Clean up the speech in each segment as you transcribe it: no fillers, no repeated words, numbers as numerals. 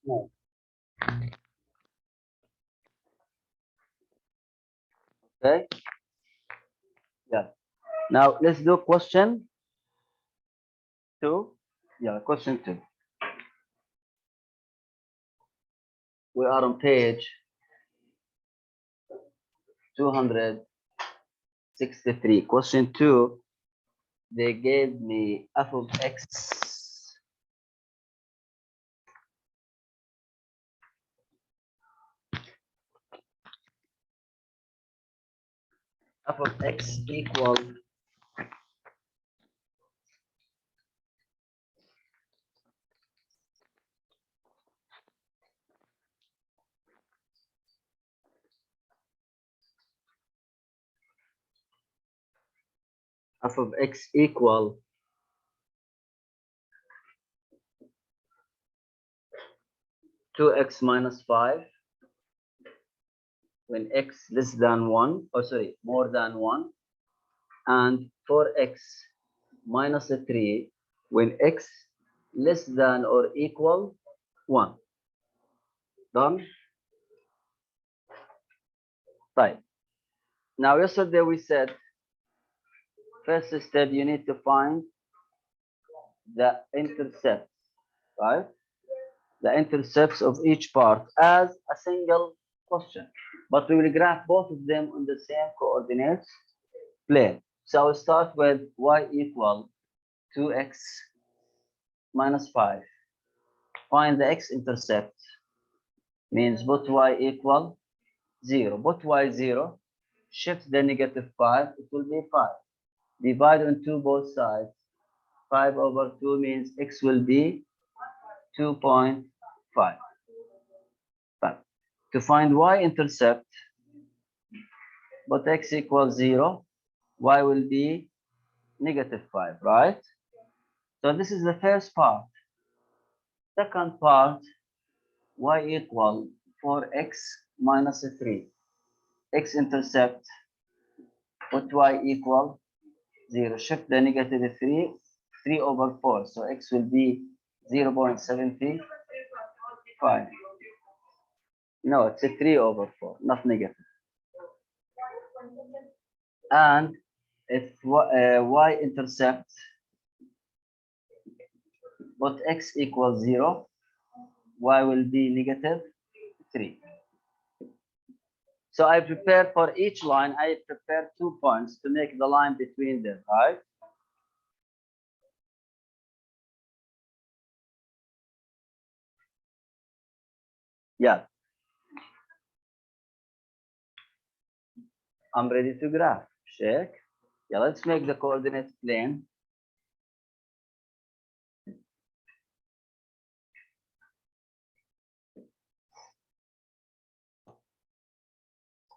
No. Okay. Yeah. Now let's do question two. Yeah, question two. We are on page 263. Question two. They gave me f of x equal f of x equal 2x minus 5 when x less than 1, or sorry, more than 1, and 4x minus 3 when x less than or equal 1. Done? Right. Now, yesterday we said, first step, you need to find the intercepts, right? The intercepts of each part as a single question. But we will graph both of them on the same coordinates plane. So I'll start with y equal 2x minus 5. Find the x-intercept. Means put y equal 0. Put y 0. Shift the negative 5. It will be 5. Divide on 2 both sides. 5 over 2 means x will be 2.5. To find y-intercept, put x equals 0. Y will be negative 5, right? So this is the first part. Second part, y equal 4x minus 3. X-intercept, put y equal 0. Shift the negative 3, 3 over 4. So x will be 0.75. No, it's a 3 over 4, not negative. And if y-intercept, put x equals 0, y will be negative 3. So I prepare for each line, I prepare 2 points to make the line between them, right? Yeah. I'm ready to graph. Check. Yeah, let's make the coordinate plane.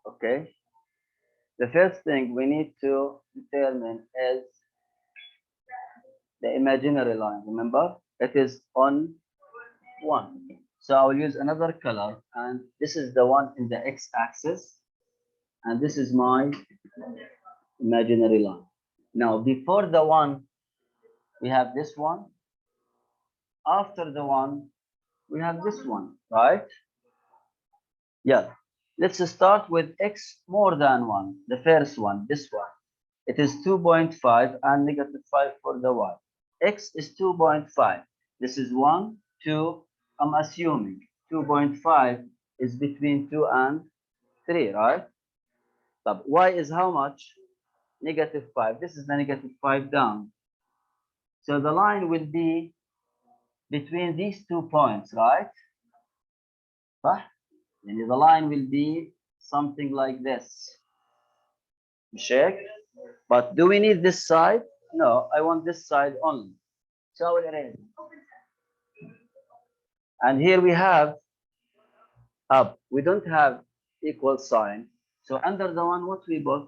Okay. The first thing we need to determine is the imaginary line. Remember, it is on 1. So I will use another color, and this is the one in the x-axis, and this is my imaginary line. Now, before the one, we have this one. After the one, we have this one, right? Yeah. Let's start with x more than 1, the first one, this one. It is 2.5 and negative 5 for the y. X is 2.5. This is 1, 2. I'm assuming 2.5 is between 2 and 3, right? So y is how much? Negative 5. This is the negative 5 down. So the line will be between these 2 points, right? And the line will be something like this. Check. But do we need this side? No, I want this side only. So I will erase it. And here we have up. We don't have equal sign. So under the one, what we put?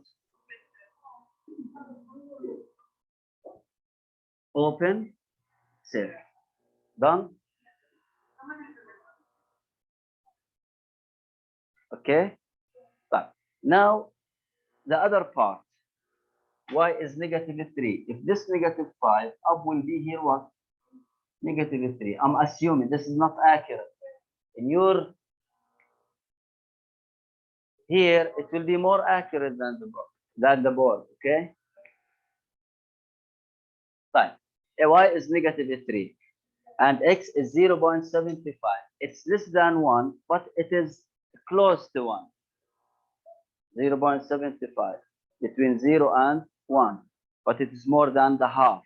Open, save. Done? Okay? But now the other part. Y is negative 3. If this negative 5, up will be here what? Negative 3. I'm assuming this is not accurate. in your here, it will be more accurate than the board, okay? Fine. Y is negative 3 and x is 0.75. It's less than 1, but it is close to 1. 0.75 between 0 and 1, but it is more than the half.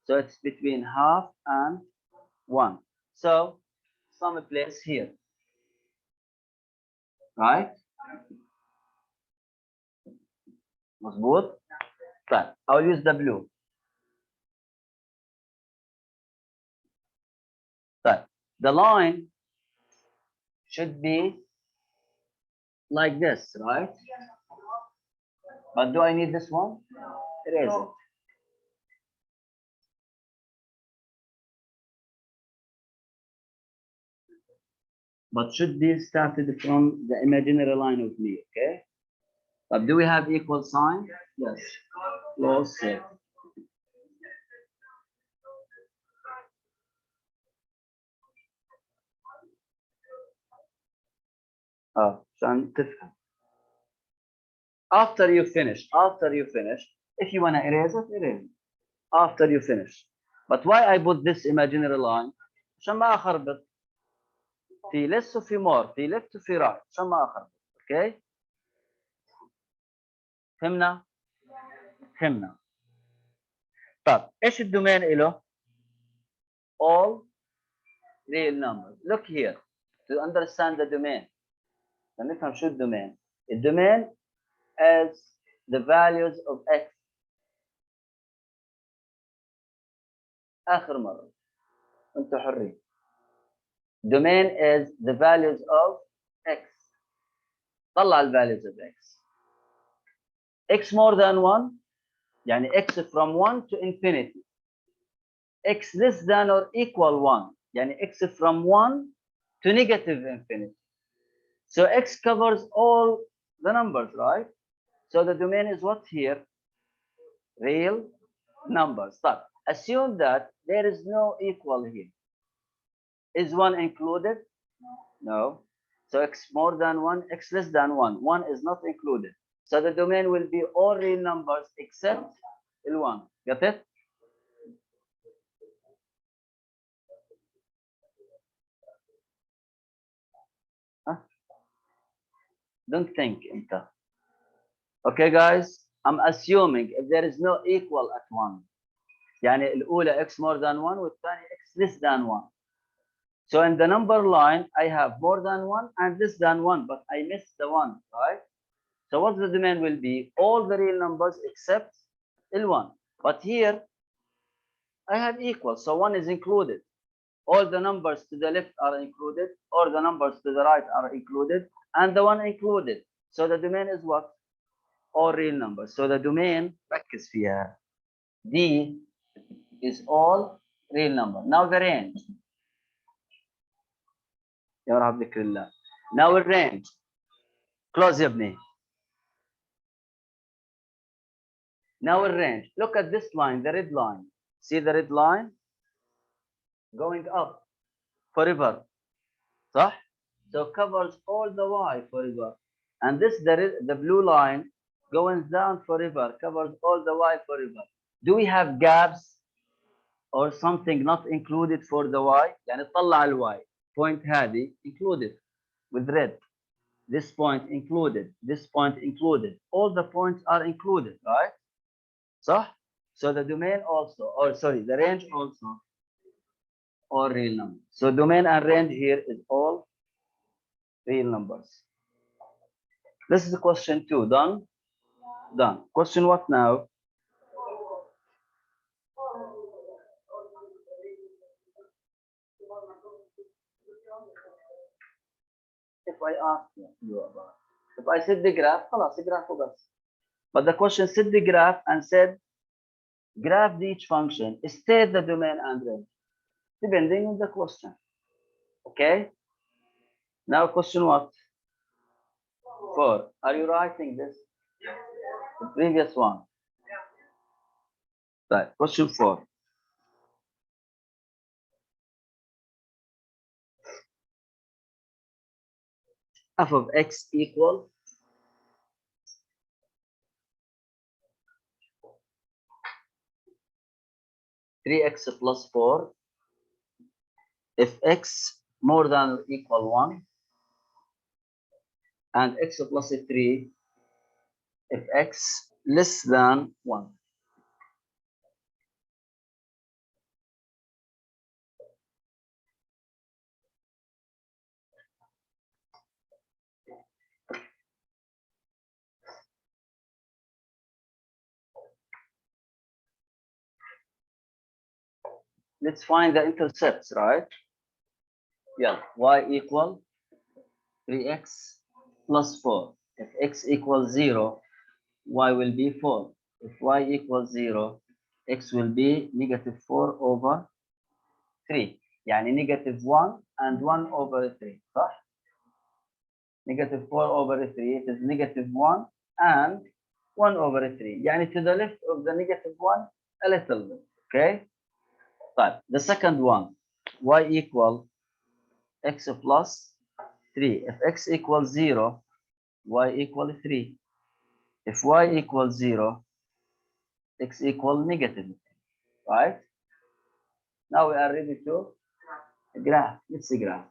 So it's between half and 1. So some place here, right? مظبوط. طيب I'll use the blue. طيب the line should be like this, right? But do I need this one? Erase it. But should be started from the imaginary line of me, okay? But do we have equal sign? Yes. Close set. عشان تفهم. After you finish, if you want to erase it, erase it. After you finish. But why I put this imaginary line? عشان ما أخربط. في less وفي more، في left وفي right، عشان ما أخربط. Okay؟ فهمنا؟ فهمنا. طب ايش الدومين له؟ All real numbers. Look here. To understand the domain. نفهم شو الدومين. الدومين is the values of x. آخر مرة. أنتوا حرين. Domain is the values of x. طلع ال values of x. X more than 1 يعني x from 1 to infinity. X less than or equal 1 يعني x from 1 to negative infinity. So x covers all the numbers, right? So the domain is what here? Real numbers. But assume that there is no equal here. Is 1 included? No. So x more than 1, x less than 1. 1 is not included. So the domain will be all real numbers except L1. Got it? Huh? Don't think. Okay, guys? I'm assuming if there is no equal at 1. يعني الأولى x more than 1 والثانية x less than 1. So in the number line, I have more than 1 and less than 1, but I missed the 1, right? So what the domain will be? All the real numbers except L1. But here, I have equal, so 1 is included. All the numbers to the left are included, all the numbers to the right are included, and the 1 included. So the domain is what? All real numbers. So the domain, ركز فيها. D is all real number. Now the range. يا رب ذكر الله. Now the range. Close يا ابني. Now the range. Look at this line, the red line. See the red line? Going up forever. صح? So covers all the y forever. And this the blue line going down forever, covers all the y forever. Do we have gaps or something not included for the y? يعني طلع ال y. Point هذه included with red. This point included. This point included. All the points are included, right? صح? So the domain also, or sorry, the range also, all real numbers. So domain and range here is all real numbers. This is question 2. Done? Done. Question what now? If I ask you about, if I said the graph, خلاص graph بس. But the question said the graph and said graph each function, state the domain and range, depending on the question. Okay? Now question what? 4. Are you writing this? The previous one. Right. Question 4. f of x equal 3x plus 4 if x more than or equal 1, and x plus 3 if x less than 1. Let's find the intercepts, right? Yeah, y equal 3x plus 4. If x equals 0, y will be 4. If y equals 0, x will be negative 4 over 3. يعني negative 1 and 1 over 3, صح? Negative 4 over 3, it is negative 1 and 1 over 3. يعني to the left of the negative 1 a little bit, okay? But the second one, y equal x plus 3. If x equals 0, y equal 3. If y equals 0, x equal negative, right? Now we are ready to graph. Let's graph.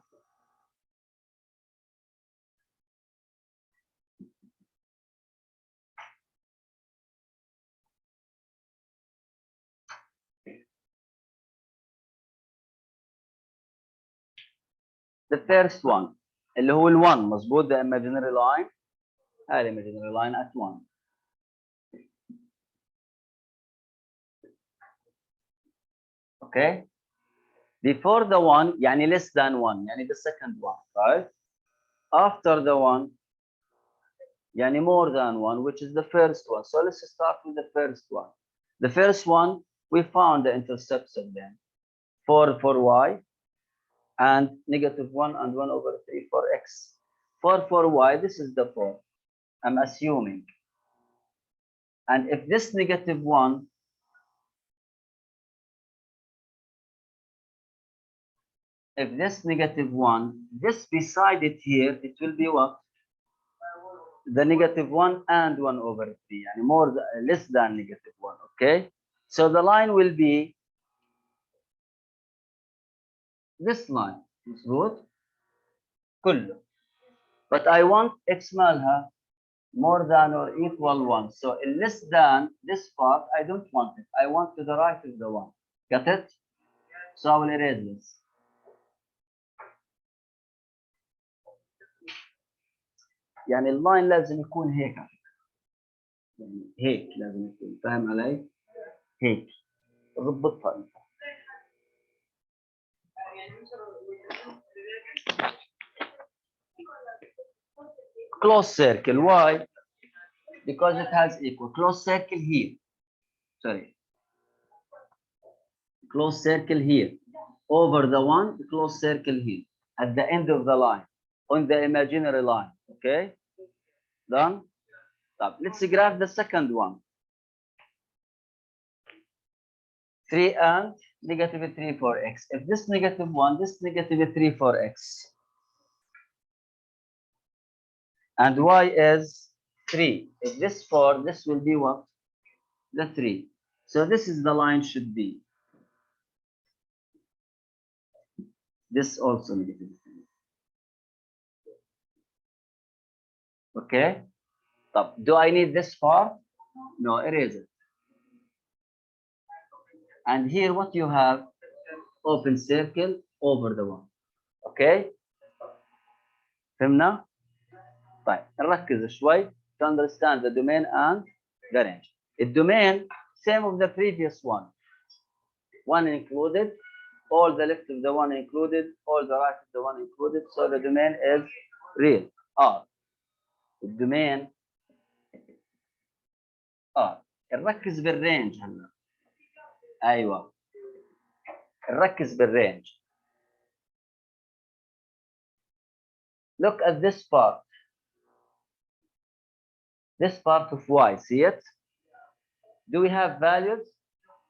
The first one اللي هو ال1 مظبوط the imaginary line. هاي imaginary line at 1. Okay? Before the 1 يعني less than 1 يعني the second one, right? After the 1 يعني more than 1, which is the first one. So let's start with the first one. The first one, we found the intercepts of them. 4 for y and negative 1 and 1 over 3 for x. 4 for y, this is the 4. I'm assuming. And if this negative 1, this beside it here, it will be what? The negative 1 and 1 over 3, and more less than negative 1, okay? So the line will be this line, مظبوط كله. But I want x مالها more than or equal 1. So less than this part, I don't want it. I want to the right of the 1. Got it? So I will erase this. يعني اللاين لازم يكون هيك، يعني هيك لازم يكون، فاهم علي؟ هيك ضبطها انت. Close circle. Why? Because it has equal. Close circle here. Sorry. Close circle here. Over the 1, close circle here. At the end of the line. On the imaginary line. Okay? Done? Let's graph the second one. 3 and negative 3 for x. If this negative 1, this negative 3 for x. And y is 3. If this 4, this will be what? The 3. So this is the line should be. This also negative 3. Okay? Do I need this part? No, erase it. And here what you have? Open circle over the 1. Okay? فهمنا؟ طيب نركز شوي to understand the domain and the range. The domain, same of the previous one. One included, all the left of the one included, all the right of the one included. So the domain is real, R. The domain R. نركز بالرينج هلا. ايوه. نركز بالرينج. Look at this part. This part of y, see it? Do we have values?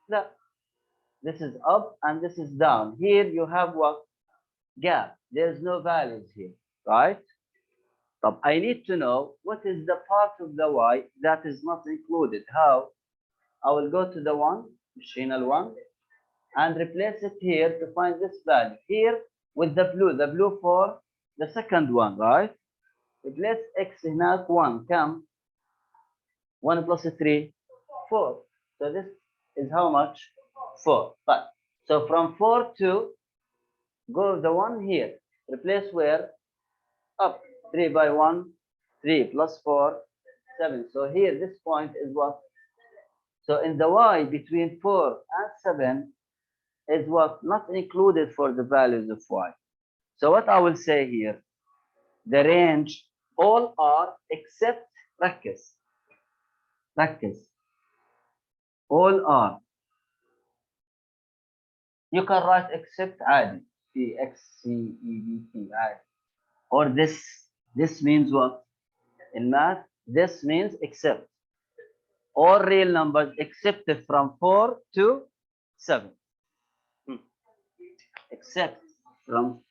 No. This is up and this is down. Here you have what? Gap. There's no values here, right? طب I need to know what is the part of the y that is not included. How? I will go to the one, مشينا one, and replace it here to find this value. Here with the blue for the second one, right? Replace x هناك 1. كم? 1 plus 3, 4. So this is how much? 4. But so from 4 to go the one here. Replace where? Up. 3 by 1, 3 plus 4, 7. So here this point is what? So in the y between 4 and 7 is what? Not included for the values of y. So what I will say here, the range all are except ركز all are. You can write except عادي في x c e b t عادي. Or this means what? In math, this means except. All real numbers except from 4 to 7. Except from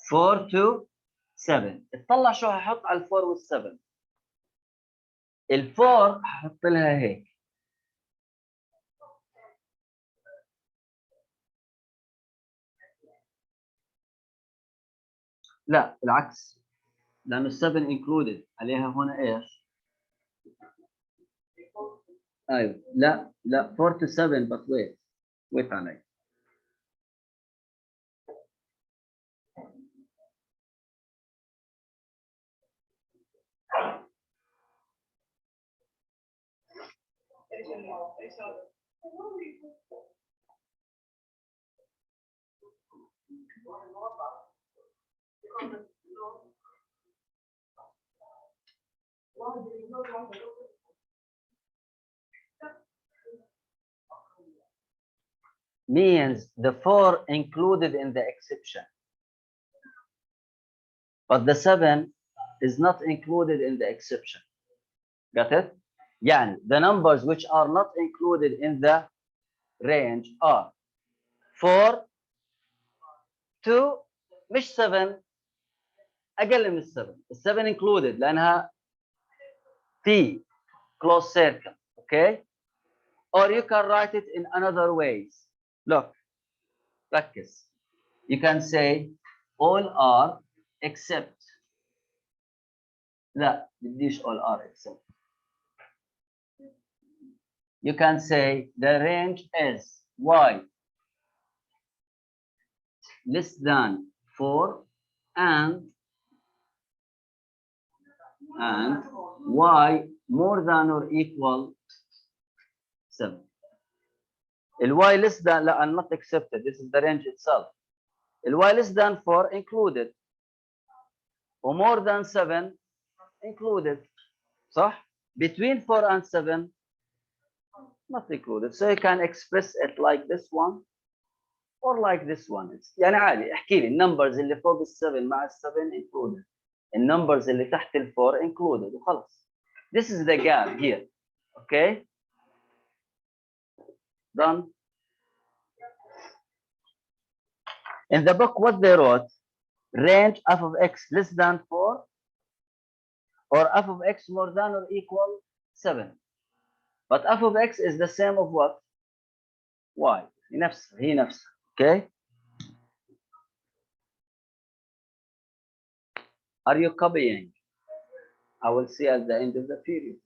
4 to 7. اطلع شو هحط على ال 4 وال 7. ال 4 هحط لها هيك. لا العكس، لانه ال 7 included عليها هنا ايش؟ ايوه لا 4 to 7 but wait علي. Means the 4 included in the exception, but the 7 is not included in the exception. Got it? يعني the numbers which are not included in the range are 4 to مش 7 اقل من 7. ال 7 included لانها في close circle. Okay? Or you can write it in another ways. Look, practice. You can say all are except. لا بديش all are except. You can say the range is y less than 4 and y more than or equal 7. The y less than لا I'm not accepted. This is the range itself. The y less than 4 included. Or more than 7 included. صح? Between 4 and 7 not included. So you can express it like this one or like this one. It's يعني عادي احكي لي النمبرز اللي فوق ال7 مع ال7 included. النمبرز اللي تحت ال4 included وخلص. This is the gap here. Okay? Done. In the book, what they wrote, range f of x less than 4 or f of x more than or equal 7. But f of x is the same of what? Y. هي نفسها. Okay? Are you copying? I will see at the end of the period.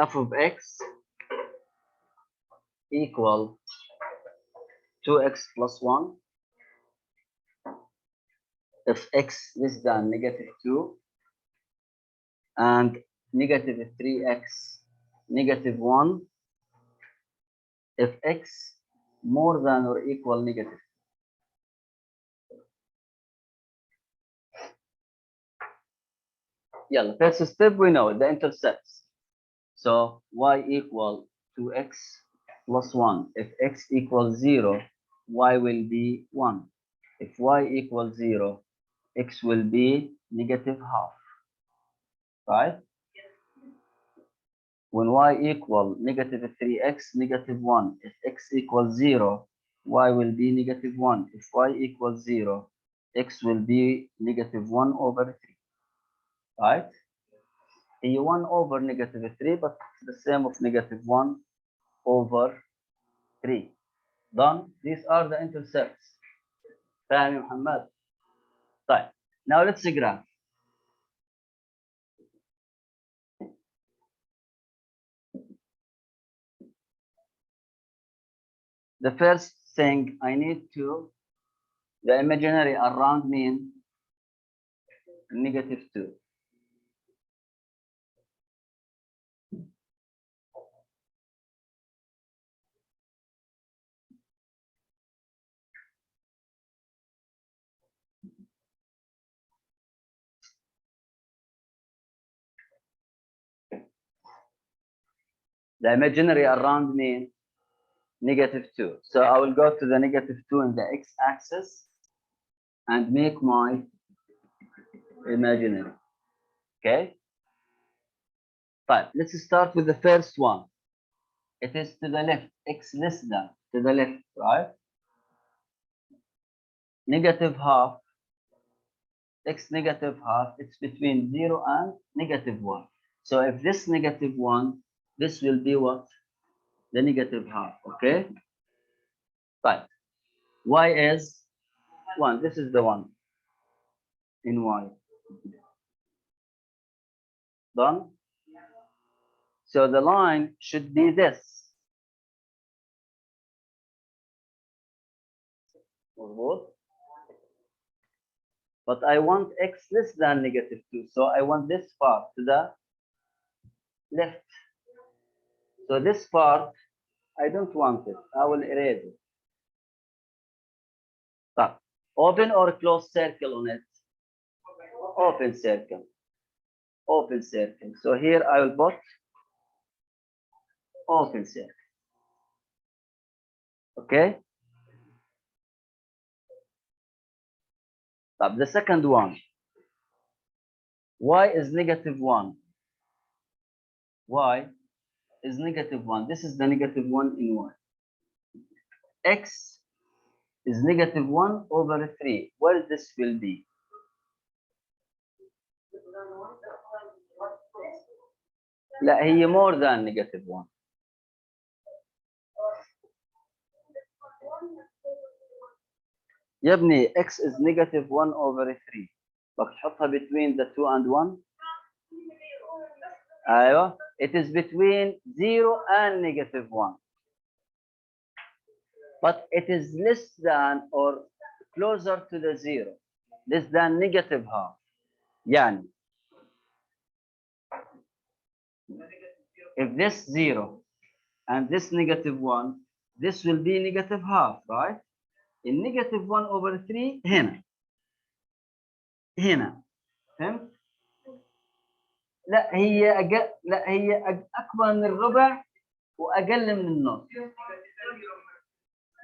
F of x equal 2x plus 1 if x less than -2 and -3x -1 if x more than or equal negative. Yeah, first step we know the intercepts. So y equal 2x plus 1. If x equals 0, y will be 1. If y equals 0, x will be negative half, right? When y equal negative 3x, negative 1. If x equals 0, y will be negative 1. If y equals 0, x will be negative 1 over 3, right? A 1 over negative 3, but it's the same of negative 1 over 3. Done. These are the intercepts. فاهم يا محمد؟ طيب. Now let's graph. The first thing I need to, the imaginary around mean negative 2. The imaginary around mean negative 2. So I will go to the negative 2 in the x-axis and make my imaginary. Okay? But let's start with the first one. It is to the left, x less than, to the left, right? Negative half, x negative half, it's between 0 and negative 1. So if this negative 1, this will be what? The negative half, okay? Right. Y is 1. This is the 1 in y. Done? So the line should be this. But I want x less than negative 2. So I want this part to the left. So this part, I don't want it. I will erase it. But open or close circle on it? Open circle. Open circle. So here I will put open circle. Okay? But the second one. Y is negative 1. Y is negative 1. This is the negative 1 in y. X is negative 1 over 3. Where this will be? لا هي more than negative 1. يا ابني x is negative 1 over 3. بدك تحطها between the 2 and 1. ايوه it is between 0 and negative 1. But it is less than or closer to the 0. Less than negative half. يعني if this 0 and this negative 1, this will be negative half, right? In negative 1 over 3 هنا. هنا. فهمت؟ لا هي لا هي اكبر من الربع واقل من النص.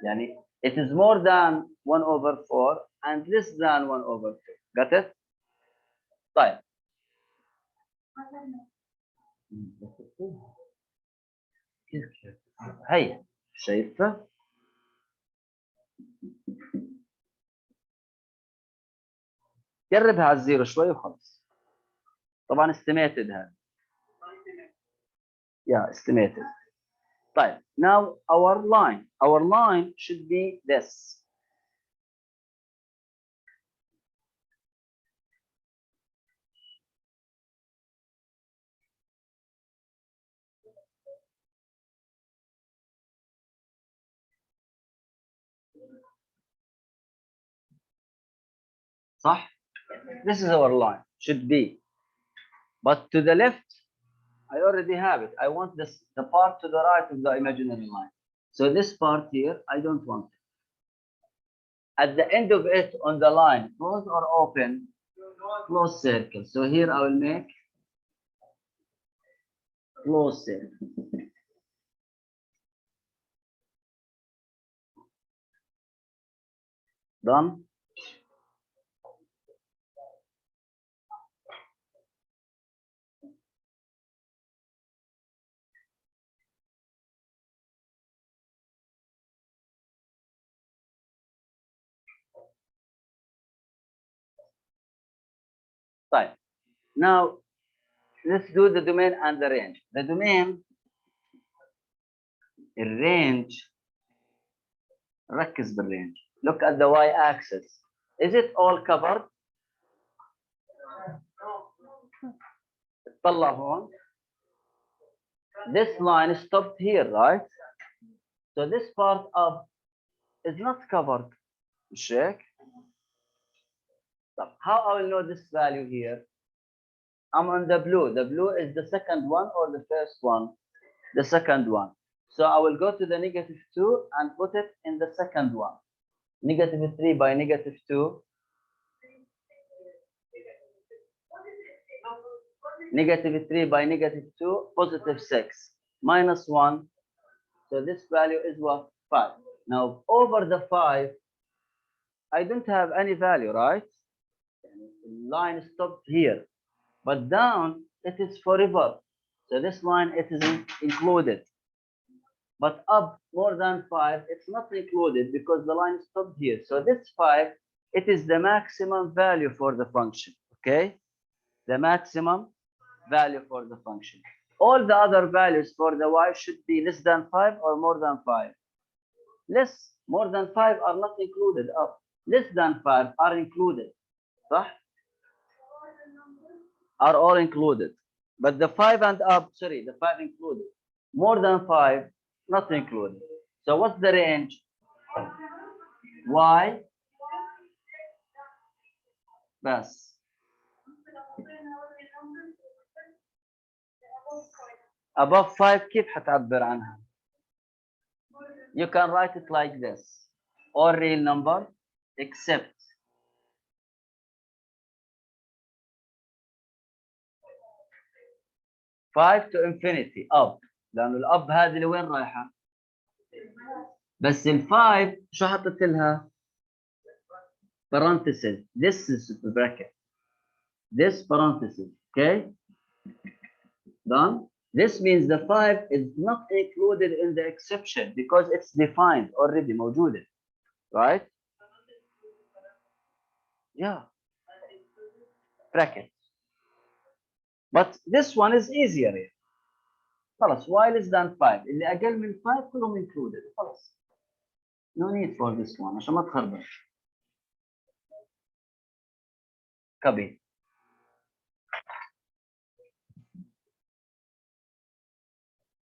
يعني it is more than 1 over 4 and less than 1 over 2. Got it? طيب. هي شايفه؟ جربها على الزيرو شوي وخلص. طبعا estimated هذا. Yeah, estimated. طيب. Now our line should be this. صح؟ This is our line. Should be. But to the left, I already have it. I want this the part to the right of the imaginary line. So this part here, I don't want it. At the end of it on the line, close or open? Close circle. So here I will make close circle. Done? طيب now let's do the domain and the range. The domain الرينج ركز بالرينج. Look at the y axis. Is it all covered؟ طلع هون. This line stopped here, right? So this part up is not covered. مش هيك؟ طب how I will know this value here? I'm on the blue. The blue is the second one or the first one? The second one. So I will go to the -2 and put it in the second one. -3 by -2. -3 by -2, +6. -1. So this value is what? 5. Now over the 5, I don't have any value, right? Line stopped here. But down, it is forever. So this line, it isn't included. But up more than 5, it's not included because the line stopped here. So this 5, it is the maximum value for the function, okay? The maximum value for the function. All the other values for the y should be less than 5 or more than 5. More than 5 are not included. Up. Less than 5 are included. صح? Are all included. But the 5 and up, sorry, the 5 included. More than 5, not included. So what's the range? Y بس. Above 5 كيف حتعبر عنها؟ You can write it like this. All real number except five to infinity up. لأنه الأب هذه لوين رايحة؟ بس الفايف شو حطيت لها؟ parenthesis. This is the bracket. This parenthesis. Okay? Done? This means the 5 is not included in the exception because it's defined already موجودة. Right? Yeah. Bracket. But this one is easier. خلاص y less than 5 اللي أقل من 5 كلهم included. خلاص. No need for this one عشان ما تخربش. Copy.